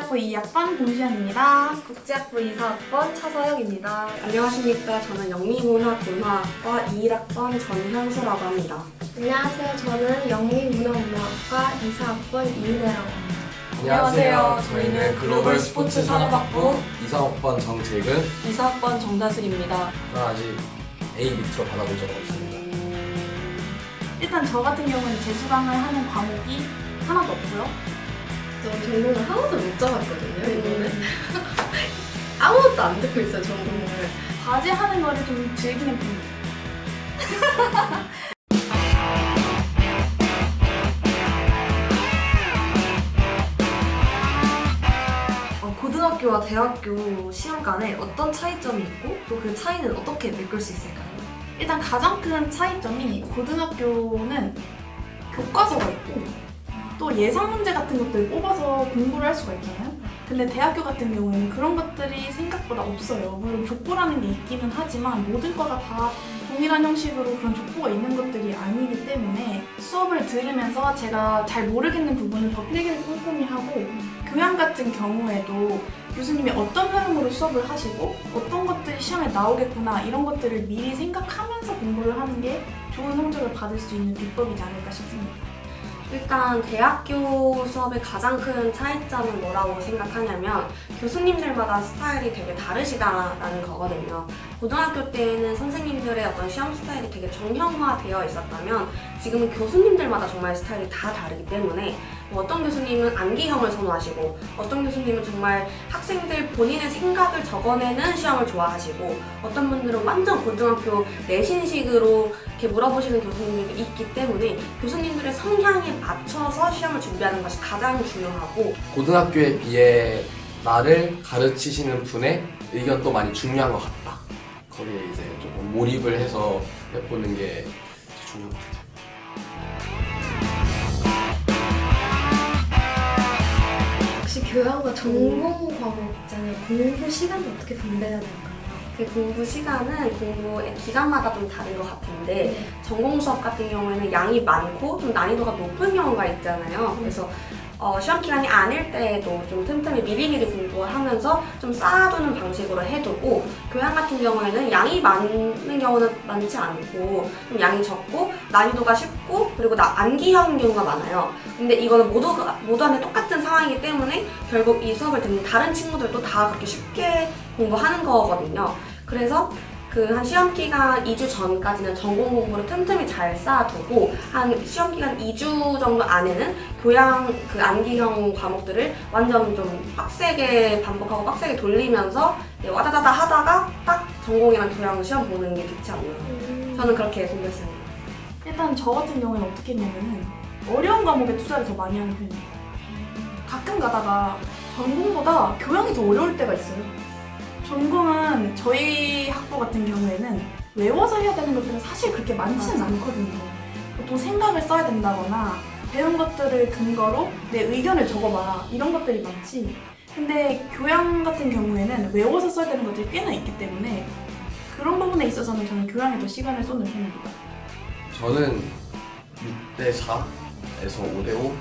국제학부 2학번 공시현입니다. 국제학부 2사학번 차서영입니다. 안녕하십니까. 저는 영미문화고등학과 21학번 전현수라고 합니다. 안녕하세요. 저는 영미문화문화학과 2사학번 이은혜라고 합니다. 안녕하세요. 저희는 글로벌 스포츠 산업학부 2사학번 정재근. 2사학번 정다슬입니다. 저는 아직 A 밑으로 받아본 적 없습니다. 일단 저 같은 경우는 재수강을 하는 과목이 하나도 없고요. 저 전공을 하나도 못 잡았거든요. 이거는 아무것도 안 듣고 있어요. 전공을. 과제하는 거를 좀 즐기는 편이에요. 고등학교와 대학교 시험 간에 어떤 차이점이 있고 또 그 차이는 어떻게 메꿀 수 있을까요? 일단 가장 큰 차이점이 고등학교는 교과서가 있고 또 예상 문제 같은 것들 뽑아서 공부를 할 수가 있잖아요. 근데 대학교 같은 경우에는 그런 것들이 생각보다 없어요. 물론 족보라는 게 있기는 하지만 모든 과가 다 동일한 형식으로 그런 족보가 있는 것들이 아니기 때문에 수업을 들으면서 제가 잘 모르겠는 부분은 더 필기를 꼼꼼히 하고 교양 같은 경우에도 교수님이 어떤 흐름으로 수업을 하시고 어떤 것들이 시험에 나오겠구나 이런 것들을 미리 생각하면서 공부를 하는 게 좋은 성적을 받을 수 있는 비법이지 않을까 싶습니다. 일단 대학교 수업의 가장 큰 차이점은 뭐라고 생각하냐면 교수님들마다 스타일이 되게 다르시다라는 거거든요. 고등학교 때는 선생님들의 어떤 시험 스타일이 되게 정형화되어 있었다면 지금은 교수님들마다 정말 스타일이 다 다르기 때문에 어떤 교수님은 암기형을 선호하시고 어떤 교수님은 정말 학생들 본인의 생각을 적어내는 시험을 좋아하시고 어떤 분들은 완전 고등학교 내신식으로 이렇게 물어보시는 교수님들도 있기 때문에 교수님들의 성향에 맞춰서 시험을 준비하는 것이 가장 중요하고 고등학교에 비해 나를 가르치시는 분의 의견도 많이 중요한 것 같다. 거기에 이제 조금 몰입을 해서 해보는 게 중요한 것 같아요. 혹시 교양과 전공 과목 있잖아요. 공부 시간은 어떻게 분배해야 될까요? 그 공부 시간은 공부의 기간마다 좀 다른 것 같은데 전공 수업 같은 경우에는 양이 많고 좀 난이도가 높은 경우가 있잖아요. 그래서 시험 기간이 아닐 때에도 좀 틈틈이 미리미리 공부를 하면서 좀 쌓아두는 방식으로 해두고 교양 같은 경우에는 양이 많은 경우는 많지 않고 좀 양이 적고 난이도가 쉽고 그리고 암기형 경우가 많아요. 근데 이거는 모두한테 똑같은 상황이기 때문에 결국 이 수업을 듣는 다른 친구들도 다 그렇게 쉽게 공부하는 거거든요. 그래서 한 시험 기간 2주 전까지는 전공 공부를 틈틈이 잘 쌓아두고 한 시험 기간 2주 정도 안에는 교양 그 암기형 과목들을 완전 좀 빡세게 반복하고 빡세게 돌리면서 와다다다 하다가 딱 전공이랑 교양 시험 보는 게 좋지 않나. 저는 그렇게 공부했습니다. 일단 저 같은 경우에는 어떻게 했냐면은 어려운 과목에 투자를 더 많이 하는 편이에요. 가끔 가다가 전공보다 교양이 더 어려울 때가 있어요. 전공은 저희 학부 같은 경우에는 외워서 해야 되는 것들은 사실 그렇게 많지는 않거든요. 보통 생각을 써야 된다거나 배운 것들을 근거로 내 의견을 적어봐라 이런 것들이 많지. 근데 교양 같은 경우에는 외워서 써야 되는 것들이 꽤나 있기 때문에 그런 부분에 있어서는 저는 교양에 더 시간을 쏟는 편입니다. 저는 6대4에서 5대5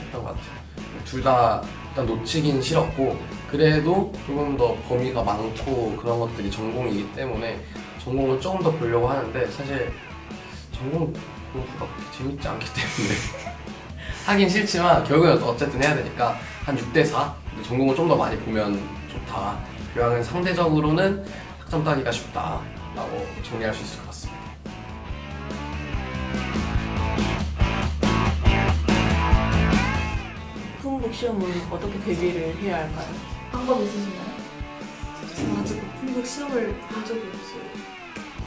했던 것 같아요. 둘 다 일단 놓치긴 싫었고 그래도 조금 더 범위가 많고 그런 것들이 전공이기 때문에 전공을 조금 더 보려고 하는데 사실 전공 공부가 그렇게 재밌지 않기 때문에 하긴 싫지만 결국엔 어쨌든 해야 되니까 한 6대4 전공을 좀 더 많이 보면 좋다. 교양은 상대적으로는 학점 따기가 쉽다라고 정리할 수 있을 것 같습니다. 오픈북 시험은 어떻게 대비를 해야 할까요? 방법 있으신가요? 저는 아직 오픈북 시험을 본 적이 없어요.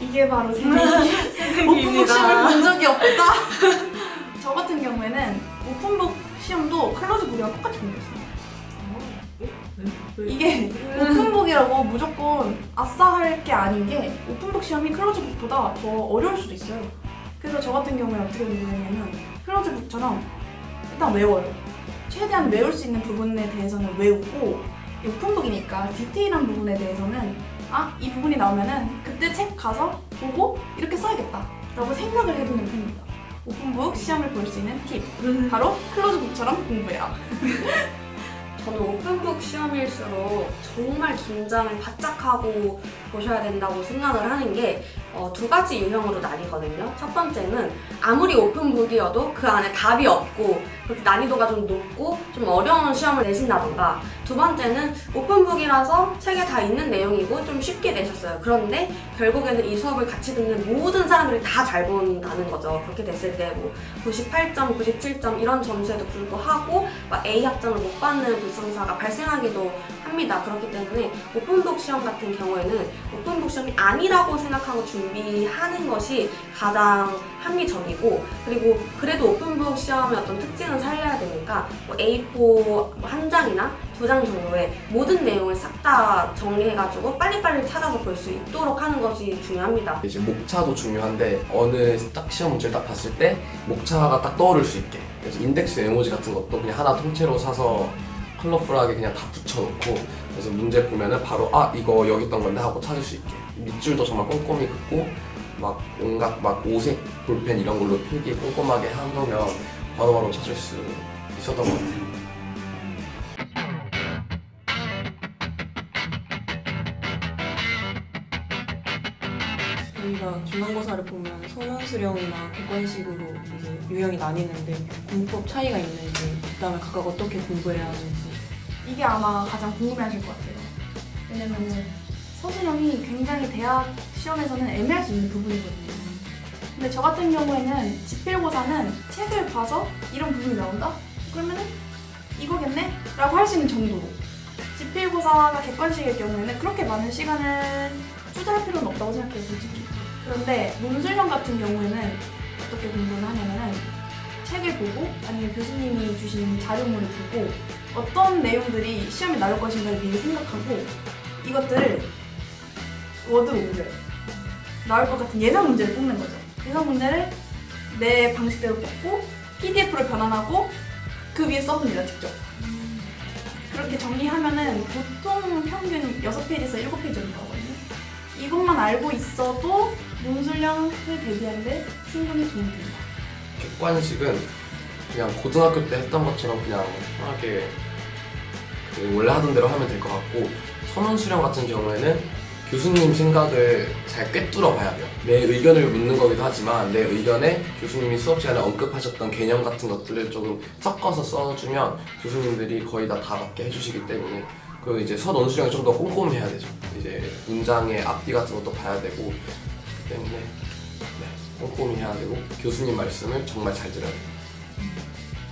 이게 바로 오픈북 시험을 본 적이 없다. 저 같은 경우에는 오픈북 시험도 클로즈북이랑 똑같이 공부했어요. 이게 오픈북이라고 무조건 아싸 할 게 아닌 게 오픈북 시험이 클로즈북보다 더 어려울 수도 있어요. 그래서 저 같은 경우에 어떻게 공부했냐면 클로즈북처럼 일단 외워요. 최대한 외울 수 있는 부분에 대해서는 외우고 오픈북이니까 디테일한 부분에 대해서는 이 부분이 나오면은 그때 책 가서 보고 이렇게 써야겠다 라고 생각을 해보는 편입니다. 오픈북 시험을 볼 수 있는 팁 바로 클로즈북처럼 공부해라. 저는 오픈북 시험일수록 정말 긴장을 바짝 하고 보셔야 된다고 생각을 하는 게 두 가지 유형으로 나뉘거든요. 첫 번째는 아무리 오픈북이어도 그 안에 답이 없고 그렇게 난이도가 좀 높고 좀 어려운 시험을 내신다던가, 두 번째는 오픈북이라서 책에 다 있는 내용이고 좀 쉽게 내셨어요. 그런데 결국에는 이 수업을 같이 듣는 모든 사람들이 다 잘 본다는 거죠. 그렇게 됐을 때 뭐 98점, 97점 이런 점수에도 불구하고 막 A 학점을 못 받는 불상사가 발생하기도 합니다. 그렇기 때문에 오픈북 시험 같은 경우에는 오픈북 시험이 아니라고 생각하고 준비하는 것이 가장 합리적이고, 그리고 그래도 오픈북 시험의 어떤 특징을 살려야 되니까 뭐 A4 한 장이나 두 장 정도의 모든 내용을 싹 다 정리해가지고 빨리빨리 찾아서 볼 수 있도록 하는 것이 중요합니다. 이제 목차도 중요한데 어느 딱 시험 문제를 딱 봤을 때 목차가 딱 떠오를 수 있게, 그래서 인덱스 메모지 같은 것도 그냥 하나 통째로 사서 컬러풀하게 그냥 다 붙여놓고, 그래서 문제 보면은 바로 이거 여기 있던 건데 하고 찾을 수 있게, 밑줄도 정말 꼼꼼히 긋고 막 온갖 막 오색 볼펜 이런 걸로 필기 꼼꼼하게 해놓으면 바로바로 찾을 수 있었던 것 같아요. 저희가 중간고사를 보면 소면수령이나 객관식으로 이제 유형이 나뉘는데 공법 차이가 있는지, 그다음에 각각 어떻게 공부해야 하는지. 이게 아마 가장 궁금해하실 것 같아요. 왜냐면은 서술형이 굉장히 대학 시험에서는 애매할 수 있는 부분이거든요. 근데 저 같은 경우에는 지필고사는 책을 봐서 이런 부분이 나온다? 그러면은 이거겠네? 라고 할 수 있는 정도로. 지필고사가 객관식일 경우에는 그렇게 많은 시간을 투자할 필요는 없다고 생각해요, 솔직히. 그런데 논술형 같은 경우에는 어떻게 공부를 하냐면은 책을 보고 아니면 교수님이 주신 자료물을 보고 어떤 내용들이 시험에 나올 것인가를 미리 생각하고 이것들을 워드로 옮겨요. 나올 것 같은 예상 문제를 뽑는 거죠. 예상 문제를 내 방식대로 뽑고 PDF로 변환하고 그 위에 써봅니다, 직접. 그렇게 정리하면은 보통 평균 6페이지에서 7페이지 정도 나오거든요. 이것만 알고 있어도 논술형을 대비하는데 충분히 도움이 됩니다. 객관식은 그냥 고등학교 때 했던 것처럼 그냥 편하게 원래 하던 대로 하면 될 것 같고, 선언수령 같은 경우에는 교수님 생각을 잘 꿰뚫어 봐야 돼요. 내 의견을 묻는 거기도 하지만 내 의견에 교수님이 수업 시간에 언급하셨던 개념 같은 것들을 조금 섞어서 써주면 교수님들이 거의 다 맞게 해주시기 때문에, 그리고 이제 선언수령이 좀 더 꼼꼼히 해야 되죠. 이제 문장의 앞뒤 같은 것도 봐야 되고, 그렇기 때문에 꼼꼼히 해야 되고 교수님 말씀을 정말 잘 들어야 돼요.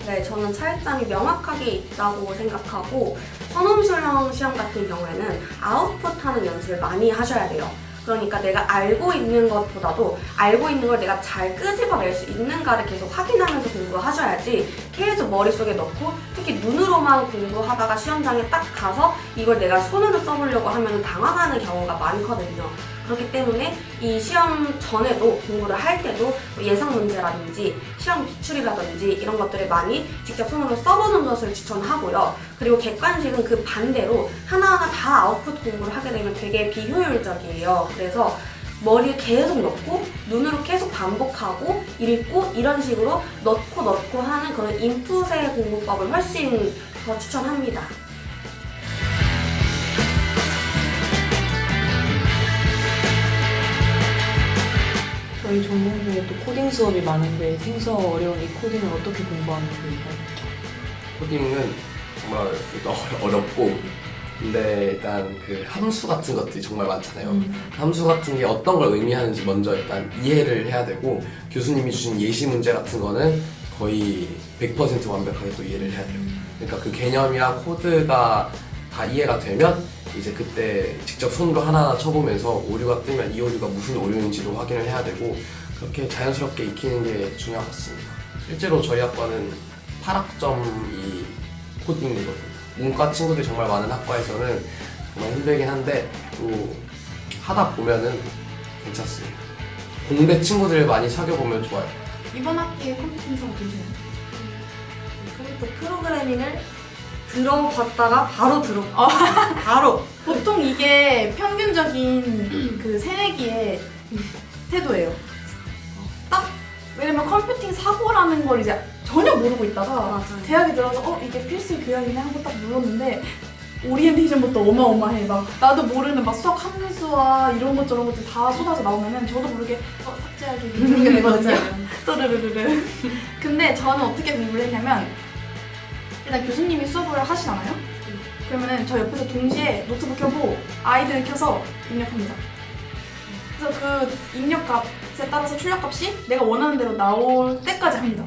네, 저는 차이점이 명확하게 있다고 생각하고, 선험수령 시험 같은 경우에는 아웃풋하는 연습을 많이 하셔야 돼요. 그러니까 내가 알고 있는 것보다도 알고 있는 걸 내가 잘 끄집어낼 수 있는가를 계속 확인하면서 공부하셔야지, 계속 머릿속에 넣고 특히 눈으로만 공부하다가 시험장에 딱 가서 이걸 내가 손으로 써보려고 하면 당황하는 경우가 많거든요. 그렇기 때문에 이 시험 전에도 공부를 할 때도 예상 문제라든지 시험 기출이라든지 이런 것들을 많이 직접 손으로 써보는 것을 추천하고요. 그리고 객관식은 그 반대로 하나하나 다 아웃풋 공부를 하게 되면 되게 비효율적이에요. 그래서 머리에 계속 넣고 눈으로 계속 반복하고 읽고 이런 식으로 넣고 하는 그런 인풋의 공부법을 훨씬 더 추천합니다. 저희 전공 중에 또 코딩 수업이 많은데 생소 어려운 이 코딩을 어떻게 공부하면 좋을까요? 코딩은 정말 어렵고, 근데 일단 그 함수 같은 것들이 정말 많잖아요. 함수 같은 게 어떤 걸 의미하는지 먼저 일단 이해를 해야 되고, 교수님이 주신 예시 문제 같은 거는 거의 100% 완벽하게 또 이해를 해야 돼요. 그러니까 그 개념이랑 코드가 다 이해가 되면 이제 그때 직접 손으로 하나하나 쳐보면서 오류가 뜨면 이 오류가 무슨 오류인지도 확인을 해야 되고, 그렇게 자연스럽게 익히는 게 중요한 것 같습니다. 실제로 저희 학과는 8학점이 코딩이거든요. 문과 친구들이 정말 많은 학과에서는 정말 힘들긴 한데 또 하다 보면은 괜찮습니다. 공대 친구들 많이 사귀어보면 좋아요. 이번 학기에 컴퓨터가 되시나요? 그리고 또 프로그래밍을 들어봤다가 바로 바로 보통 이게 평균적인 그 새내기의 태도예요. 딱 왜냐면 컴퓨팅 사고라는 걸 이제 전혀 모르고 있다가 맞아요. 대학에 들어서 이게 필수 교양이네 하고 딱 눌렀는데 오리엔테이션부터 어마어마해. 막 나도 모르는 막 수학 함수와 이런 것 저런 것들 다 쏟아져 나오면은 저도 모르게 삭제하기 누르게 되거든요. 또르르르르. 근데 저는 어떻게 공부를 했냐면 일단 교수님이 수업을 하시잖아요. 그러면은 저 옆에서 동시에 노트북 켜고 아이들 켜서 입력합니다. 그래서 그 입력값에 따라서 출력값이 내가 원하는 대로 나올 때까지 합니다.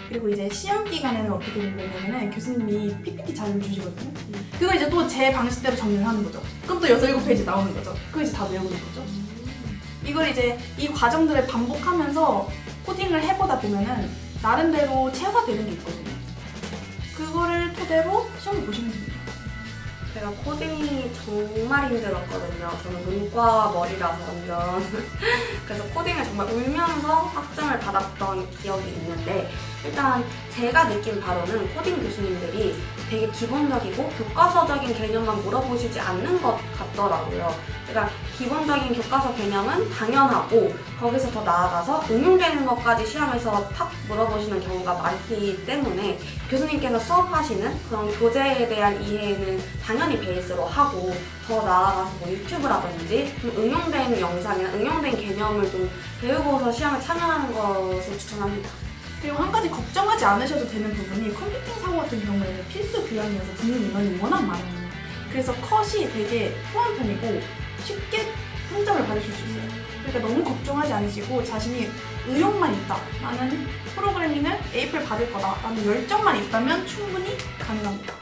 그리고 이제 시험 기간에는 어떻게 공부했냐면은 교수님이 PPT 자료를 주시거든요. 그거 이제 또 제 방식대로 정리를 하는 거죠. 그럼 또 6, 7페이지 나오는 거죠. 그거 이제 다 외우는 거죠. 이걸 이제 이 과정들을 반복하면서 코딩을 해보다 보면은 나름대로 체화되는 게 있거든요. 그거를 토대로 시험을 보시면 됩니다. 제가 코딩이 정말 힘들었거든요. 저는 문과 머리라서 완전. 그래서 코딩을 정말 울면서 학점을 받았던 기억이 있는데 일단 제가 느낀 바로는 코딩 교수님들이 되게 기본적이고 교과서적인 개념만 물어보시지 않는 것 같더라고요. 그러니까 기본적인 교과서 개념은 당연하고 거기서 더 나아가서 응용되는 것까지 시험에서 팍 물어보시는 경우가 많기 때문에 교수님께서 수업하시는 그런 교재에 대한 이해는 당연히 베이스로 하고 더 나아가서 뭐 유튜브라든지 좀 응용된 영상이나 응용된 개념을 좀 배우고서 시험에 참여하는 것을 추천합니다. 그리고 한 가지 걱정하지 않으셔도 되는 부분이 컴퓨팅 사고 같은 경우에는 필수 교양이어서 듣는 인원이 워낙 많아요. 그래서 컷이 되게 후한 편이고 쉽게 평점을 받으실 수 있어요. 그러니까 너무 걱정하지 않으시고 자신이 의욕만 있다, 나는 프로그래밍을 A플 받을 거다 라는 열정만 있다면 충분히 가능합니다.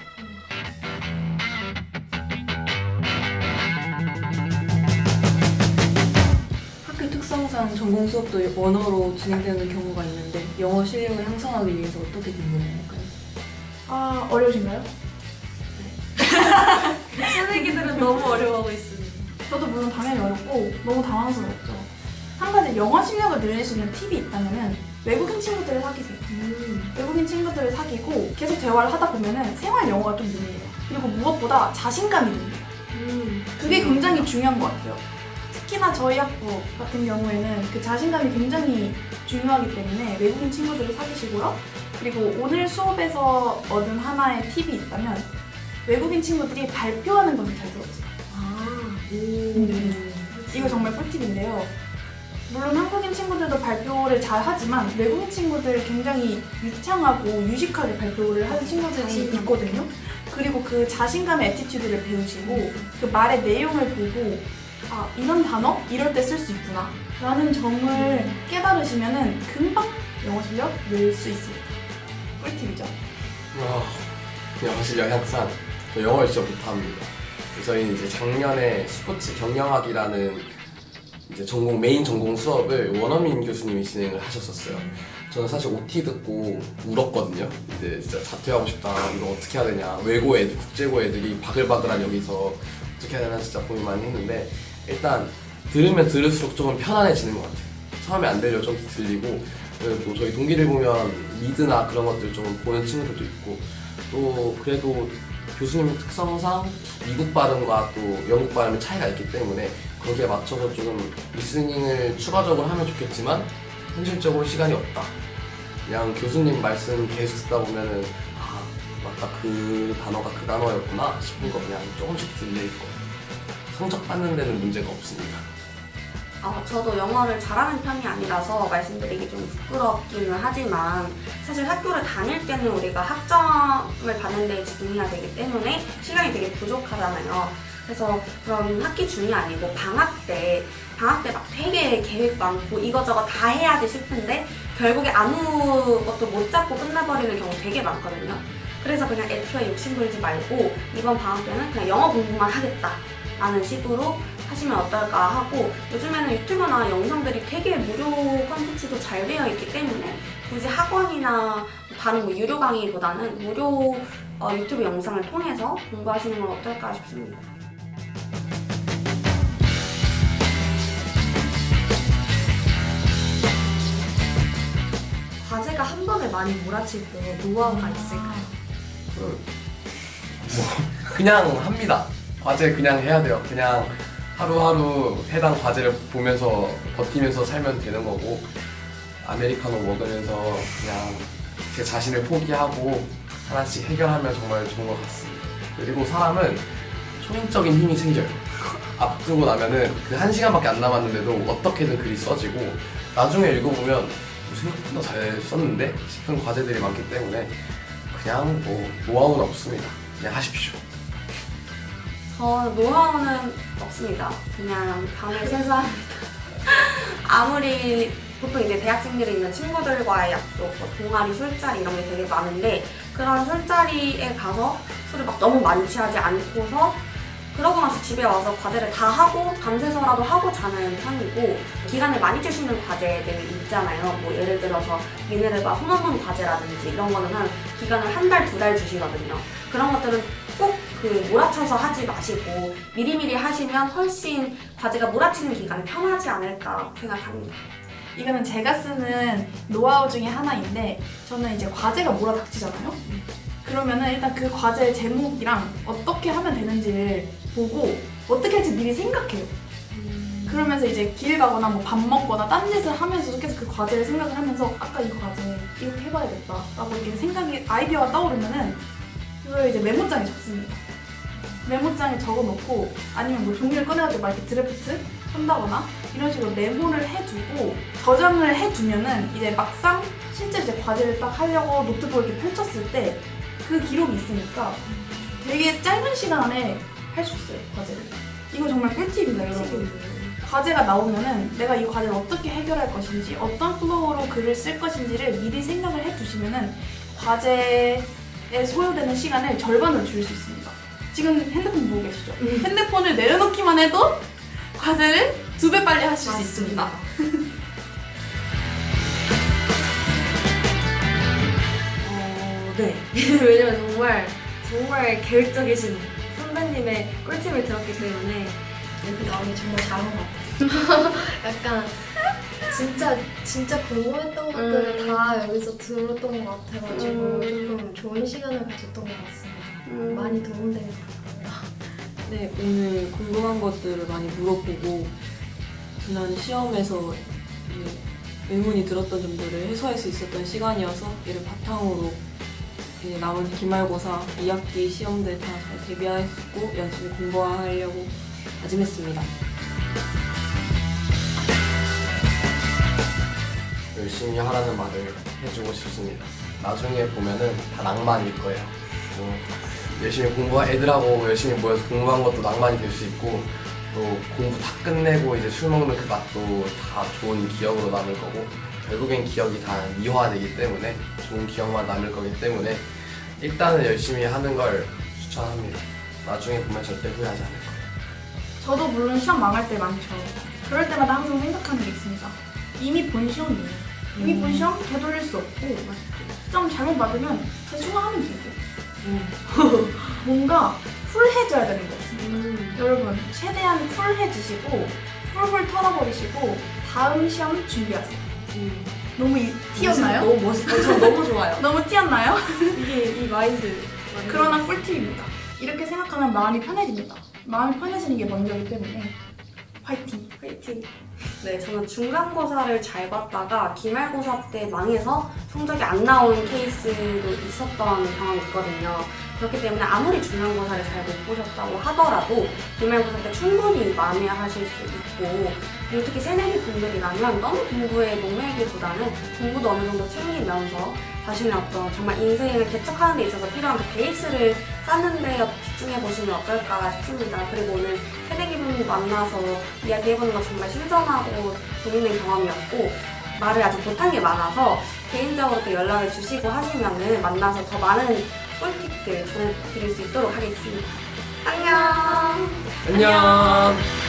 학교 특성상 전공 수업도 원어로 진행되는 경우가 있는데 영어 실력을 향상하기 위해서 어떻게 공부해야 할까요? 아, 어려우신가요? 새내기들은 너무 어려워하고 있습니다. 저도 물론 당연히 어렵고 너무 당황스럽죠. 한 가지 영어 실력을 늘릴 수 있는 팁이 있다면 외국인 친구들을 사귀세요. 외국인 친구들을 사귀고 계속 대화를 하다 보면 생활 영어가 좀 늘려요. 그리고 무엇보다 자신감이 늘려요. 그게 굉장히 중요한 것 같아요. 특히나 저희 학부 같은 경우에는 그 자신감이 굉장히 중요하기 때문에 외국인 친구들을 사귀시고요. 그리고 오늘 수업에서 얻은 하나의 팁이 있다면 외국인 친구들이 발표하는 것을 잘 들어주세요. 이거 정말 꿀팁인데요. 물론 한국인 친구들도 발표를 잘 하지만 외국인 친구들 굉장히 유창하고 유식하게 발표를 하는 친구들이 있거든요. 그리고 그 자신감의 애티튜드를 배우시고 그 말의 내용을 보고 아, 이런 단어? 이럴 때 쓸 수 있구나 라는 점을 깨달으시면은 금방 영어 실력 늘 수 있습니다. 꿀팁이죠. 영어 실력 향상. 저 영어를 진짜 못합니다. 저희는 이제 작년에 스포츠 경영학이라는 이제 메인 전공 수업을 원어민 교수님이 진행을 하셨었어요. 저는 사실 OT 듣고 울었거든요. 이제 진짜 자퇴하고 싶다. 이거 어떻게 해야 되냐. 외고 애들, 국제고 애들이 바글바글한 여기서 어떻게 해야 되나 진짜 고민 많이 했는데 일단 들으면 들을수록 조금 편안해지는 것 같아요. 처음에 안 들려 좀 들리고 또 저희 동기들 보면 미드나 그런 것들 좀 보는 친구들도 있고 또 그래도 교수님 특성상 미국 발음과 또 영국 발음의 차이가 있기 때문에 거기에 맞춰서 조금 리스닝을 추가적으로 하면 좋겠지만 현실적으로 시간이 없다. 그냥 교수님 말씀 계속 듣다 보면은 아 맞다 그 단어가 그 단어였구나 싶은 거 그냥 조금씩 들릴 거예요. 성적 받는 데는 문제가 없습니다. 저도 영어를 잘하는 편이 아니라서 말씀드리기 좀 부끄럽기는 하지만 사실 학교를 다닐 때는 우리가 학점을 받는 데 집중해야 되기 때문에 시간이 되게 부족하잖아요. 그래서 그런 학기 중이 아니고 방학 때 막 되게 계획 많고 이것저것 다 해야지 싶은데 결국에 아무것도 못 잡고 끝나버리는 경우 되게 많거든요. 그래서 그냥 애초에 욕심부리지 말고 이번 방학 때는 그냥 영어 공부만 하겠다 라는 식으로 하시면 어떨까 하고 요즘에는 유튜브나 영상들이 되게 무료 콘텐츠도 잘 되어 있기 때문에 굳이 학원이나 다른 뭐 유료 강의보다는 무료 유튜브 영상을 통해서 공부하시는 건 어떨까 싶습니다. 과제가 한 번에 많이 몰아칠 때 노하우가 있을까요? 그냥 합니다. 과제 그냥 해야 돼요. 그냥 하루하루 해당 과제를 보면서 버티면서 살면 되는 거고 아메리카노 먹으면서 그냥 제 자신을 포기하고 하나씩 해결하면 정말 좋은 것 같습니다. 그리고 사람은 초인적인 힘이 생겨요. 앞두고 나면은 그 1시간밖에 안 남았는데도 어떻게든 글이 써지고 나중에 읽어보면 생각보다 잘 썼는데 싶은 과제들이 많기 때문에 그냥 뭐 노하우는 없습니다. 그냥 하십시오. 저 노하우는 없습니다. 그냥 밤에 새서 합니다. 아무리 보통 이제 대학생들이 있는 친구들과의 약속, 뭐 동아리, 술자리 이런 게 되게 많은데 그런 술자리에 가서 술을 막 너무 많이 취하지 않고서 그러고 나서 집에 와서 과제를 다 하고 밤새서라도 하고 자는 편이고 기간을 많이 주시는 과제들이 있잖아요. 뭐 예를 들어서 미네르바 소논문 과제라든지 이런 거는 한 기간을 1달, 2달 주시거든요. 그런 것들은 꼭 몰아쳐서 하지 마시고 미리미리 하시면 훨씬 과제가 몰아치는 기간이 편하지 않을까 생각합니다. 이거는 제가 쓰는 노하우 중에 하나인데 저는 이제 과제가 몰아닥치잖아요. 그러면은 일단 그 과제 제목이랑 어떻게 하면 되는지를 보고 어떻게 할지 미리 생각해요. 그러면서 이제 길 가거나 뭐 밥 먹거나 딴 짓을 하면서도 계속 그 과제를 생각을 하면서 아까 이 과제 이렇게 해봐야겠다 라고 이렇게 생각이 아이디어가 떠오르면은 그걸 이제 메모장에 적습니다. 메모장에 적어놓고 아니면 뭐 종이를 꺼내가지고 막 이렇게 드래프트 한다거나 이런 식으로 메모를 해두고 저장을 해두면은 이제 막상 실제 이제 과제를 딱 하려고 노트북을 이렇게 펼쳤을 때 그 기록이 있으니까 되게 짧은 시간 안에 할 수 있어요, 과제를. 이거 정말 꿀팁이다, 여러분. 과제가 나오면은 내가 이 과제를 어떻게 해결할 것인지 어떤 플로우로 글을 쓸 것인지를 미리 생각을 해두시면은 과제에 소요되는 시간을 절반으로 줄일 수 있습니다. 지금 핸드폰 보고 계시죠? 핸드폰을 내려놓기만 해도 과제를 2배 빨리 하실 수 있습니다. 네. 왜냐면 정말 계획적이신 선배님의 꿀팁을 들었기 때문에 여기 나오기 정말 잘한 것 같아요. 약간 진짜 궁금했던 것들을 다 여기서 들었던 것 같아가지고 조금 좋은 시간을 가졌던 것 같습니다. 많이 도움된 것 같아요. 네, 오늘 궁금한 것들을 많이 물어보고 지난 시험에서 이제 의문이 들었던 점들을 해소할 수 있었던 시간이어서 이를 바탕으로 이제 남은 기말고사 2학기 시험들 다 잘 대비하고 열심히 공부하려고 다짐했습니다. 열심히 하라는 말을 해주고 싶습니다. 나중에 보면은 다 낭만일 거예요. 열심히 애들하고 열심히 모여서 공부한 것도 낭만이 될 수 있고 또 공부 다 끝내고 이제 술 먹는 그 맛도 다 좋은 기억으로 남을 거고 결국엔 기억이 다 미화되기 때문에 좋은 기억만 남을 거기 때문에 일단은 열심히 하는 걸 추천합니다. 나중에 보면 절대 후회하지 않을 거예요. 저도 물론 시험 망할 때 많죠. 그럴 때마다 항상 생각하는 게 있습니다. 이미 본 시험이에요. 이미 본 시험 되돌릴 수 없고 좀 잘못 받으면 재수강하면 되고 뭔가 쿨해져야 되는 것 같습니다. 여러분 최대한 쿨해지시고 훌훌 털어버리시고 다음 시험 준비하세요. 너무 튀었나요? 너무 멋있고 저 너무 좋아요. 너무 튀었나요? 이 마인드. 그러나 꿀팁입니다. 이렇게 생각하면 마음이 편해집니다. 마음이 편해지는 게 먼저이기 때문에 화이팅! 화이팅! 네, 저는 중간고사를 잘 봤다가 기말고사 때 망해서 성적이 안 나온 케이스도 있었던 경험이 있거든요. 그렇기 때문에 아무리 중간고사를 잘 못 보셨다고 하더라도 기말고사 때 충분히 만회하실 수 있고 그리고 특히 새내기 분들이라면 너무 공부에 목매기보다는 공부도 어느 정도 챙기면서 자신의 어떤 정말 인생을 개척하는 데 있어서 필요한 그 베이스를 쌓는 데 집중해보시면 어떨까 싶습니다. 그리고 오늘 새내기 분들 만나서 이야기해보는 건 정말 신선하고 재밌는 경험이었고 말을 아직 못한 게 많아서 개인적으로 또 연락을 주시고 하시면은 만나서 더 많은 꿀팁들 전해드릴 수 있도록 하겠습니다. 안녕! 안녕!